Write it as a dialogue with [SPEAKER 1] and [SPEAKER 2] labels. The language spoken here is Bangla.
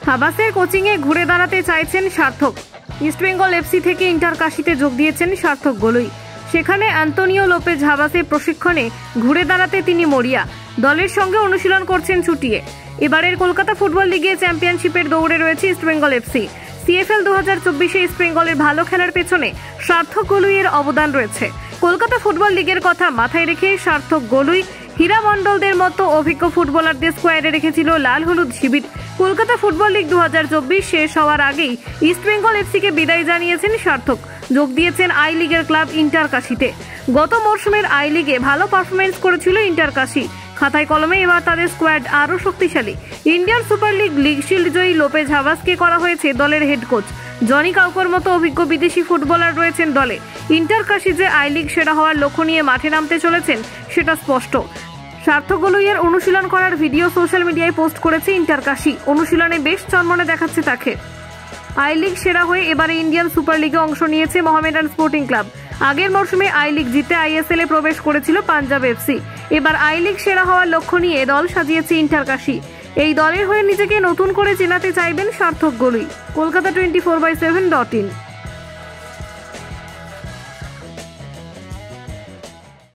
[SPEAKER 1] হাবাসের কোচিংয়ে ঘুরে দাঁড়াতে চাইছেন সার্থক। ইস্টবেঙ্গল এফসি থেকে ইন্টারকাশিতে যোগ দিয়েছেন সার্থক গলুই। সেখানে অ্যান্তোনিও লোপেজ হাবাসের প্রশিক্ষণে ঘুরে দাঁড়াতে তিনি মরিয়া। দলের সঙ্গে অনুশীলন করছেন ছুটিয়ে। এবারের কলকাতা ফুটবল লিগে চ্যাম্পিয়নশিপের দৌড়ে রয়েছে ইস্টবেঙ্গল এফসি। সিএফএল 2024-এ ইস্টবেঙ্গলের ভালো খেলার পেছনে সার্থক গলুইয়ের অবদান রয়েছে। কলকাতা ফুটবল লিগের কথা মাথায় রেখে সার্থক গলুই হীরা মণ্ডলদের মতো অভিজ্ঞ ফুটবলারদের স্কোয়াডে রেখেছিল লাল হলুদ শিবির। কলকাতা ফুটবল লিগ 2024 শেষ হওয়ার আগেই ইস্টবেঙ্গল এফসিকে বিদায় জানিয়েছেন সার্থক। যোগ দিয়েছেন আই লিগের ক্লাব ইন্টারকাশিতে। গত মরশুমের আই লিগে ভালো পারফরমেন্স করেছিল ইন্টারকাশি। খাতায় কলমে এবার তাদের স্কোয়াড আরও শক্তিশালী। Indian Super League League Shield জয়ী লোপেজ হাবাসকে করা হয়েছে দলের হেড কোচ। জনি কাউকোর মতো অভিজ্ঞ বিদেশি ফুটবলার রয়েছেন দলে। ইন্টারকাশি যে আই লিগ সেরা হওয়ার লক্ষ্য নিয়ে মাঠে নামতে চলেছেন সেটা স্পষ্ট। সার্থক গলুইয়ের অনুশীলন করার ভিডিও সোশ্যাল মিডিয়ায় পোস্ট করেছে ইন্টারকাশি। অনুশীলনে বেশ চনমনে দেখাচ্ছে তাকে। আই লিগ সেরা হয়ে এবারে ইন্ডিয়ান সুপার লিগে অংশ নিয়েছে মোহামেডান স্পোর্টিং ক্লাব। আগের মরশুমে আই লিগ জিতে আইএসএল এ প্রবেশ করেছিল পাঞ্জাব এফসি। এবার আই লিগ সেরা হওয়ার লক্ষ্য নিয়ে দল সাজিয়েছে ইন্টারকাশি। এই দলের হয়ে নিজেকে নতুন করে চেনাতে চাইবেন সার্থক গলুই। কলকাতা 24/7.in।